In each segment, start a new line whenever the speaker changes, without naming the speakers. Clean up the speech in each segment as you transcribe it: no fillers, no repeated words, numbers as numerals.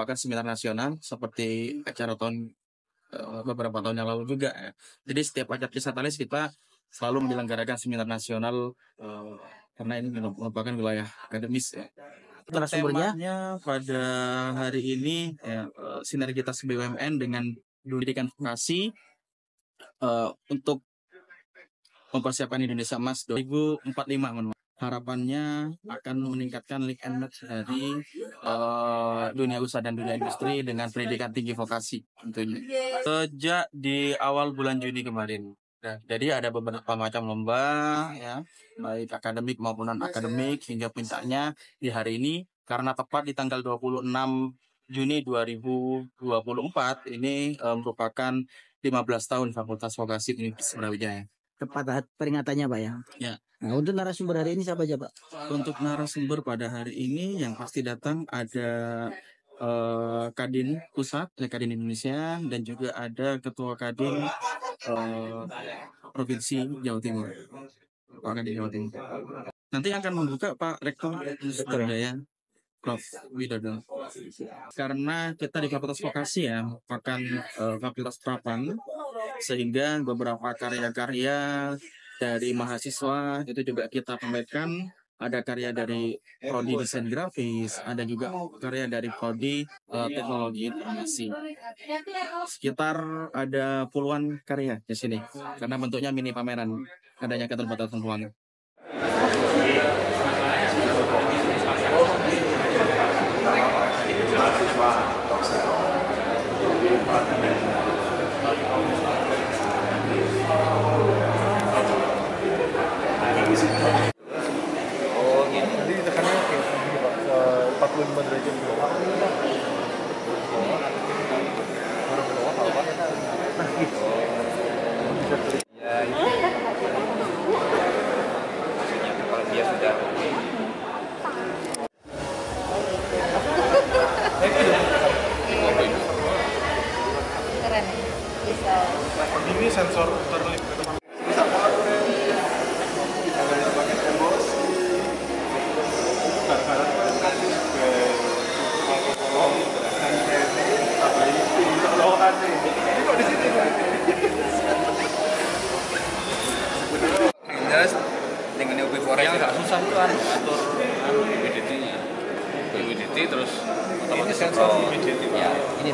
merupakan seminar nasional seperti acara beberapa tahun yang lalu juga ya. Jadi setiap acara Kisatalis kita selalu menyelenggarakan seminar nasional karena ini merupakan wilayah akademis ya. Temanya pada hari ini ya, sinergitas BUMN dengan pendidikan vokasi untuk mempersiapkan Indonesia Emas 2045. Harapannya akan meningkatkan link and match dari dunia usaha dan dunia industri dengan pendidikan tinggi vokasi tentunya. Sejak di awal bulan Juni kemarin. Nah, jadi ada beberapa macam lomba ya, baik akademik maupun non akademik, hingga puncaknya di hari ini karena tepat di tanggal 26 Juni 2024 ini merupakan 15 tahun Fakultas Vokasi Universitas Brawijaya.
Tepat peringatannya Pak ya?
Ya.
Nah, untuk narasumber hari ini siapa aja Pak?
Untuk narasumber pada hari ini yang pasti datang ada Kadin Pusat, Kadin Indonesia, dan juga ada Ketua Kadin Provinsi Jawa Timur. Pak Kadin Jawa Timur. Nanti akan membuka Pak Rektor Sutradaya, Prof. Widodo. Karena kita di Fakultas Vokasi ya, merupakan fakultas prapan, sehingga beberapa karya-karya dari mahasiswa itu juga kita pamerkan. Ada karya dari prodi desain grafis, ada juga karya dari prodi teknologi informasi. Sekitar ada puluhan karya di sini, karena bentuknya mini pameran, adanya keterbatasan ruangan.
Oh gitu. Jadi tekannya kayak gini Pak, 45 derajat ke bawah. Baru ke bawah apa? Nah gitu. Bisa tulis. Ya ini. Maksudnya kalau dia sudah
keren ya, bisa.
Ini sensor terlip ke depan.
Jelas dengan UB Forest yang nggak susah itu atur WDT-nya. WDT terus
Ini sensor WDT Pak.
ya ini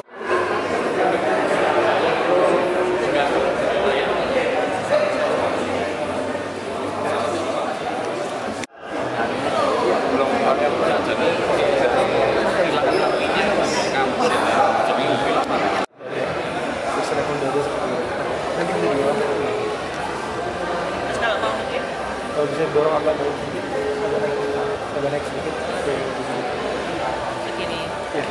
belum pakai jadi hilangkan lakinya kampus jadi UB
Bisa rekomendasi seperti itu. Nanti kita jual. Kalau bisa dorong agak sedikit, agak naik sedikit.
Begini.
Ya.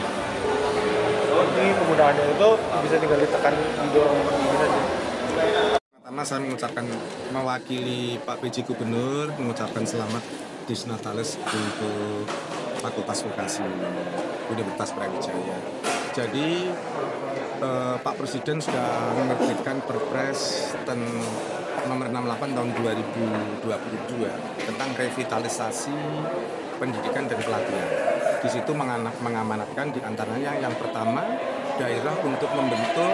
Ini penggunaannya itu bisa tinggal ditekan, didorong seperti ini saja.
Pertama saya mengucapkan mewakili Pak PJ Gubernur mengucapkan selamat Disnatalis untuk Fakultas Vokasi Universitas Brawijaya. Jadi Pak Presiden sudah menerbitkan Perpres nomor 68 tahun 2022 tentang revitalisasi pendidikan dan pelatihan. Di situ mengamanatkan diantaranya yang pertama daerah untuk membentuk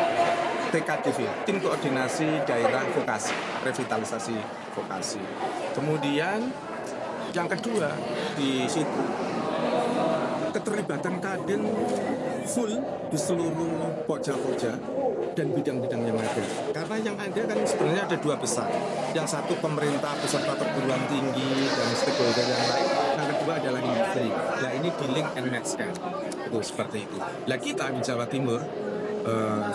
TKDV, tim koordinasi daerah vokasi, revitalisasi vokasi. Kemudian yang kedua di situ keterlibatan Kadin full di seluruh pokja-pokja dan bidang-bidang yang ada. Karena yang ada kan sebenarnya ada dua besar. Yang satu pemerintah beserta perguruan tinggi dan stakeholder yang lain. Yang kedua adalah industri. Nah ini di link and match kan. Itu seperti itu. Nah kita di Jawa Timur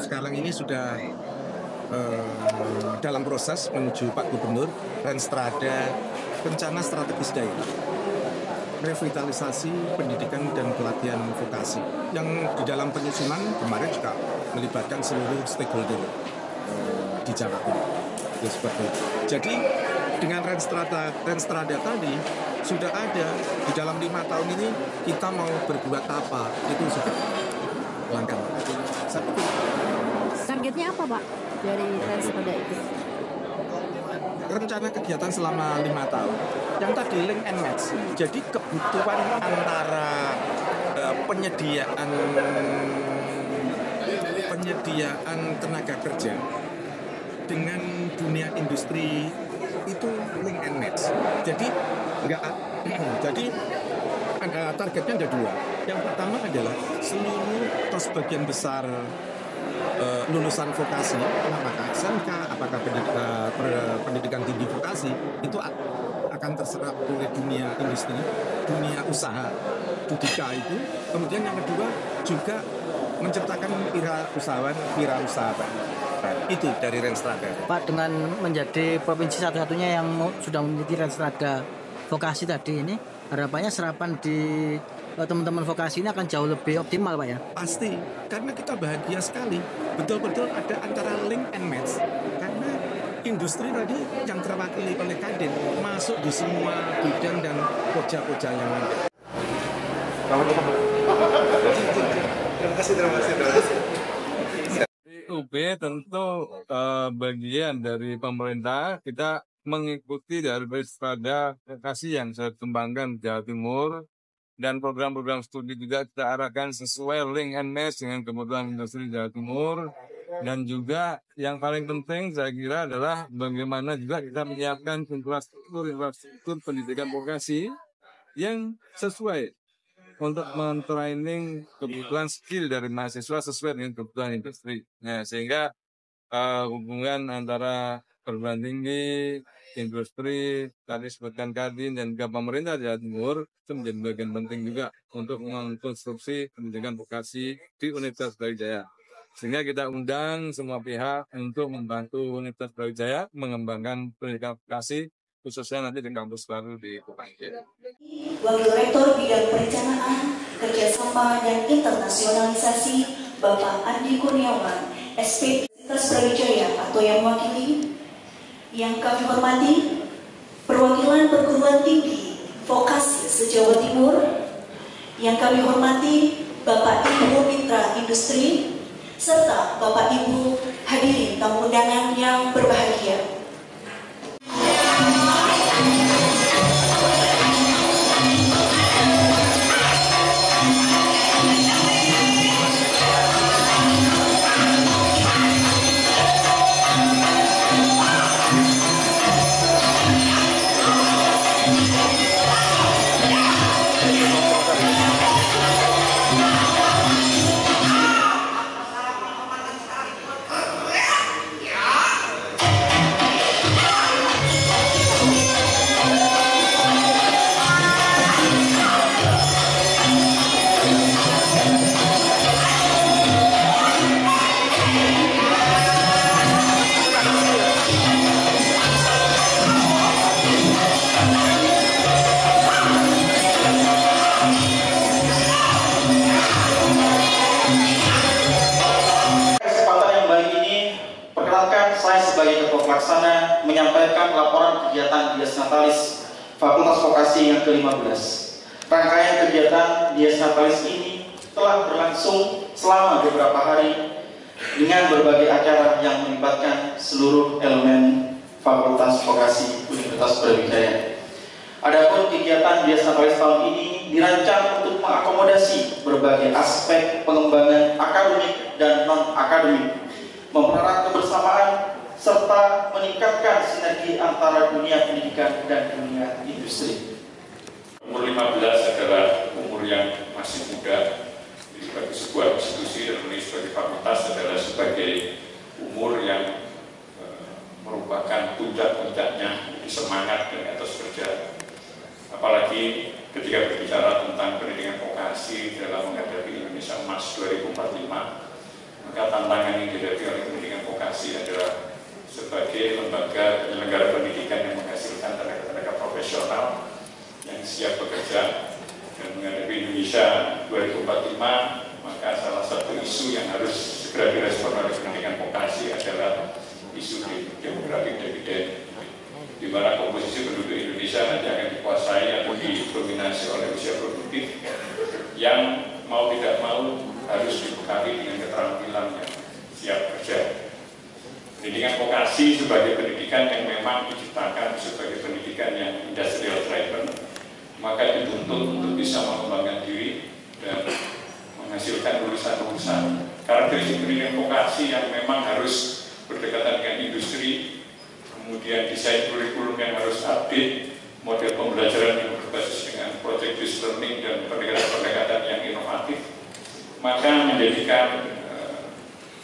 sekarang ini sudah dalam proses menuju Pak Gubernur Renstrada Rencana Strategis Daerah revitalisasi pendidikan dan pelatihan vokasi yang di dalam penyusunan kemarin juga melibatkan seluruh stakeholder di Jawa Timur. Ya, seperti itu. Jadi dengan Renstrada tadi sudah ada di dalam 5 tahun ini kita mau berbuat apa itu sudah langkah.
Targetnya apa Pak dari Renstrada itu?
Rencana kegiatan selama 5 tahun yang tadi link and match. Jadi kebutuhan antara penyediaan tenaga kerja dengan dunia industri itu link and match. Jadi jadi ada targetnya ada dua. Yang pertama adalah seluruh atau sebagian besar lulusan vokasi, apakah SMK, apakah pendidikan tinggi vokasi, itu akan terserap oleh dunia industri, dunia usaha, Dudika itu. Kemudian yang kedua juga menciptakan wirausaha. Itu dari Renstrada.
Pak, dengan menjadi provinsi satu-satunya yang sudah memiliki Renstrada vokasi tadi ini, harapannya serapan di teman-teman vokasi ini akan jauh lebih optimal, Pak ya?
Pasti, karena kita bahagia sekali. Betul-betul ada antara link and match. Karena industri tadi yang terwakili oleh Kadin masuk di semua bidang dan koja-koja yang ada.
Terima kasih.
UB tentu bagian dari pemerintah. Kita mengikuti dari Renstrada vokasi yang saya kembangkan di Jawa Timur, dan program-program studi juga kita arahkan sesuai link and match dengan kebutuhan industri Jawa Timur. Dan juga yang paling penting saya kira adalah bagaimana juga kita menyiapkan infrastruktur pendidikan vokasi yang sesuai untuk men-training kebutuhan skill dari mahasiswa sesuai dengan kebutuhan industri. Nah, sehingga hubungan antara perguruan tinggi, industri, tadi sebutkan Kadin, dan juga pemerintah Jawa Timur itu menjadi bagian penting juga untuk mengkonstruksi pendidikan vokasi di Universitas Brawijaya. Sehingga kita undang semua pihak untuk membantu Universitas Brawijaya mengembangkan pendidikan vokasi, khususnya nanti di kampus baru di Kupangkir.
Wakil Rektor Bidang Perencanaan, Kerjasama dan Internasionalisasi, Bapak Andi Kurniawan, SP Universitas Brawijaya atau yang mewakili. Yang kami hormati, perwakilan perguruan tinggi vokasi se-Jawa Timur. Yang kami hormati, Bapak Ibu Mitra Industri, serta Bapak Ibu hadirin tamu undangan yang berbahagia.
Menyampaikan laporan kegiatan Dies Natalis Fakultas Vokasi yang ke-15. Rangkaian kegiatan Dies Natalis ini telah berlangsung selama beberapa hari dengan berbagai acara yang melibatkan seluruh elemen Fakultas Vokasi Universitas Brawijaya. Adapun kegiatan Dies Natalis tahun ini dirancang untuk mengakomodasi berbagai aspek pengembangan akademik dan non-akademik, mempererat kebersamaan serta meningkatkan sinergi antara dunia pendidikan dan dunia industri.
Umur 15 adalah umur yang masih muda sebagai sebuah institusi, dan ini sebagai fakultas adalah sebagai umur yang merupakan puncak-puncaknya semangat dan etos kerja. Apalagi ketika berbicara tentang pendidikan vokasi dalam menghadapi Indonesia Emas 2045, maka tantangan yang dihadapi oleh pendidikan vokasi adalah sebagai lembaga penyelenggara pendidikan yang menghasilkan tenaga-tenaga profesional yang siap bekerja dan menghadapi Indonesia 2045, maka salah satu isu yang harus segera direspon oleh pendidikan vokasi adalah isu demografi dividen, di mana komposisi penduduk Indonesia nanti akan dikuasai atau didominasi oleh usia produktif yang mau tidak mau harus dibekali dengan keterampilan yang siap kerja. Pendidikan vokasi sebagai pendidikan yang memang diciptakan sebagai pendidikan yang industrial driven, maka dituntut untuk bisa mengembangkan diri dan menghasilkan lulusan-lulusan karakteristik pendidikan vokasi yang memang harus berdekatan dengan industri, kemudian desain kurikulum yang harus update, model pembelajaran yang berbasis dengan project based learning dan pendekatan-pendekatan yang inovatif, maka menjadikan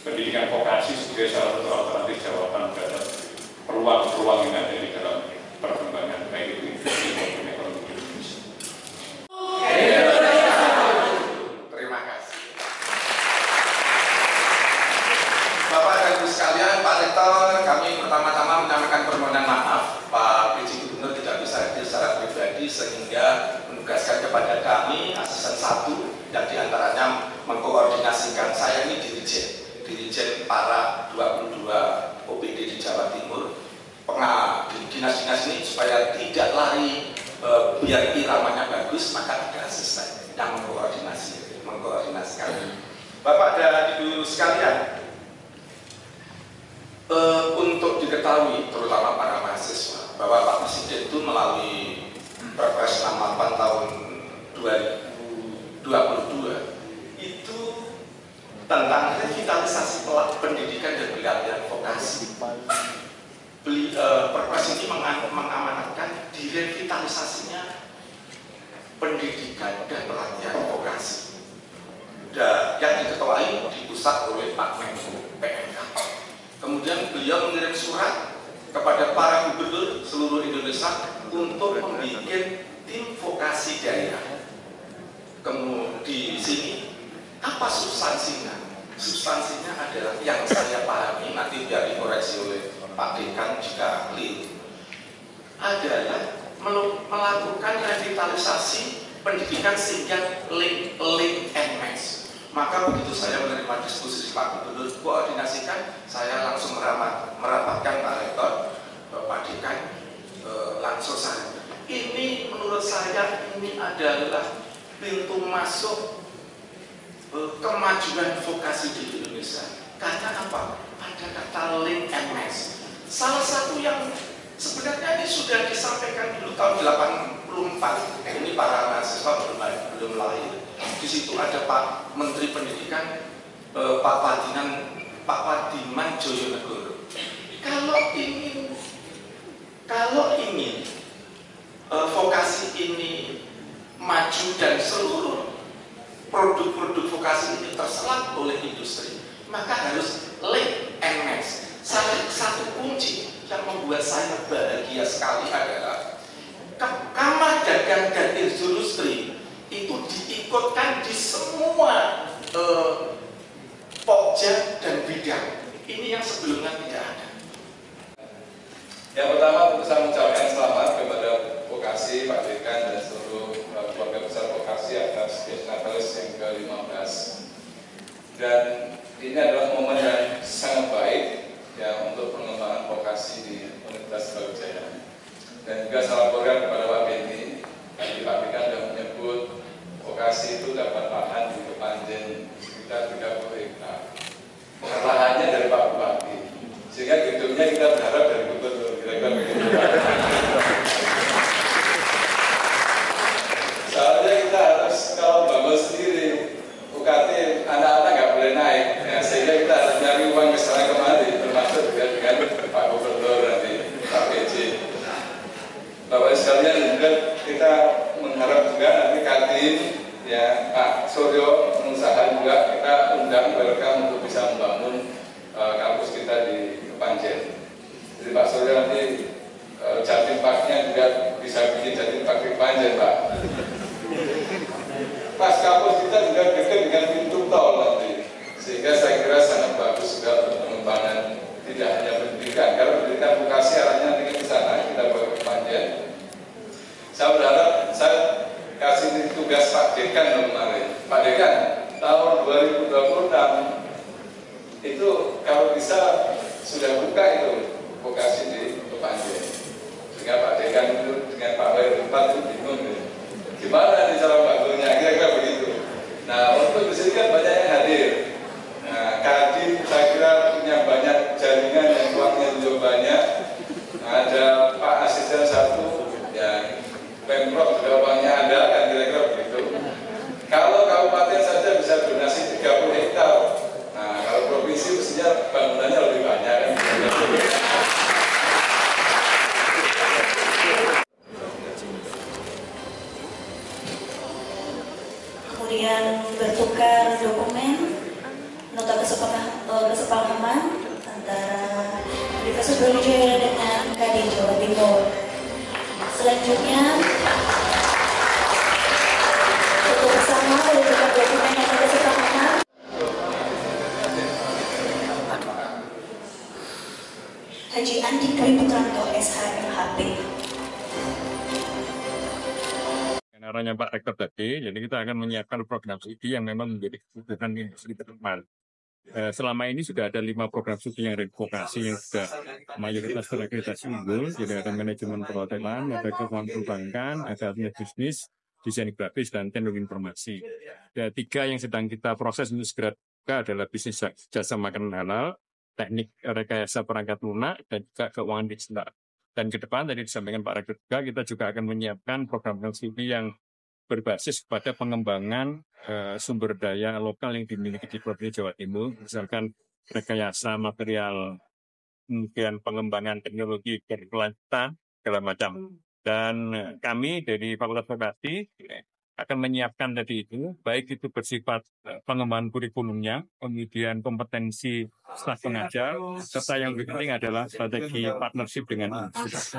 pendidikan vokasi sebagai salah satu alternatif jawaban terhadap peluang-peluang yang ada di dalam perkembangan baik itu industri maupun ekonomi Indonesia.
Terima kasih. Bapak dan Ibu sekalian, Pak Rektor, kami pertama-tama menyampaikan permohonan maaf. Pak PJ Gubernur tidak bisa hadir secara pribadi sehingga menugaskan kepada kami asisten 1 yang diantaranya mengkoordinasikan saya ini dirijen para 22 OPD di Jawa Timur. Dinas-dinas ini supaya tidak lari biar iramanya bagus, maka ada asisten yang mengkoordinasikan. Bapak dan Ibu sekalian, untuk diketahui terutama para mahasiswa bahwa Pak Presiden itu melalui Perpres 68 tahun 2022 itu tentang revitalisasi pendidikan dan pelatihan vokasi. Perpres ini mengamanatkan direvitalisasinya pendidikan dan pelatihan vokasi. Dan yang diketuai di pusat oleh Pak Menko PMK. Kemudian beliau mengirim surat kepada para gubernur seluruh Indonesia untuk membuat tim vokasi daerah. Kemudian di sini apa substansinya? Substansinya adalah yang saya pahami, nanti biar dikoreksi oleh Pak Dekan jika keliru, adalah melakukan revitalisasi pendidikan sehingga link and match. Maka begitu saya menerima diskusi Pak Gubernur koordinasikan, saya langsung merapatkan Pak Rektor, Pak Dekan, langsung saya. Ini menurut saya ini adalah pintu masuk kemajuan vokasi di Indonesia. Karena apa? Ada kata link and match. Salah satu yang sebenarnya ini sudah disampaikan dulu tahun 84. Ini para mahasiswa belum lahir. Di situ ada Pak Menteri Pendidikan, Pak Padiman Joyonegoro. Kalau ingin vokasi ini maju dan seluruh produk-produk vokasi ini terserap oleh industri, maka harus link and match. Satu kunci yang membuat saya bahagia sekali adalah Kamar Dagang dan Industri itu diikutkan di semua pokja dan bidang. Ini yang sebelumnya tidak ada.
Yang pertama, saya mengucapkan selamat kepada vokasi, Pak Dekan dan seluruh keluarga besar vokasi atas Nasionalis yang ke-15. Dan ini adalah momen yang sangat baik ya untuk pengembangan vokasi di Universitas Brawijaya. Dan juga salam keluarga kepada Pak Beni. Tadi Pak Dekan sudah menyebut vokasi itu dapat lahan di Kepanjen sekitar 30 hektar. Lahannya dari Pak Bupati. Sehingga gedungnya kita berharap dari gubernur. Kira-kira begitu. Soalnya kita harus kalau bangun sendiri, UKT anak-anak nggak boleh naik. Ya, sehingga kita harus nyari uang ke sana kemari, termasuk juga dengan Pak Gubernur nanti, Pak PJ. Bapak sekalian juga kita mengharap juga nanti Kadin ya Pak Suryo mengusahakan juga kita undang welcome untuk bisa membangun kampus kita di Kepanjen. Jadi Pak Suryo nanti Jatim Parknya juga bisa bikin Jatim Park di Kepanjen Pak. Pas kampus kita juga dekat dengan pintu tol nanti, sehingga saya kira sangat bagus juga untuk pengembangan tidak hanya pendidikan, karena pendidikan vokasi arahnya nanti ke sana kita bawa ke Kepanjen. Saya berharap saya kasih tugas Pak Dekan kemarin. Pak Dekan, tahun 2026 itu kalau bisa sudah buka itu vokasi di Kepanjen. Sehingga Pak Dekan itu dengan Pak Wali itu bingung gitu. Gimana nih cara bangunnya, kira-kira begitu. Nah, untuk di sini kan banyak yang hadir. Nah, Kadin saya kira punya banyak jaringan yang uangnya juga banyak. Ada Pak Asisten 1, ya Pemprov juga uangnya ada, kan kira-kira begitu. Kalau kabupaten saja bisa donasi
kesepahaman antara Universitas Brawijaya dengan Kadin Jawa Timur. Selanjutnya untuk bersama melakukan dokumen yang ada kesepahaman. Haji Andi Dwi Putranto SHMHP.
Arahnya Pak Rektor tadi, jadi kita akan menyiapkan program studi yang memang menjadi kebutuhan industri ke depan. Selama ini sudah ada 5 program studi yang vokasi yang sudah mayoritas terakreditasi unggul, jadi ada manajemen perhotelan, ada keuangan perbankan, ada bisnis, desain grafis, dan teknologi informasi. Ada 3 yang sedang kita proses untuk segera buka adalah bisnis jasa makanan halal, teknik rekayasa perangkat lunak, dan juga keuangan digital. Dan ke depan tadi disampaikan Pak Rektor juga, kita juga akan menyiapkan program studi yang berbasis pada pengembangan sumber daya lokal yang dimiliki di Provinsi Jawa Timur, misalkan rekayasa material, kemudian pengembangan teknologi berkelanjutan, segala macam. Dan kami dari Fakultas Vokasi akan menyiapkan tadi itu, baik itu bersifat pengembangan kurikulumnya, kemudian kompetensi staf pengajar, serta yang lebih penting adalah strategi partnership dengan universitas.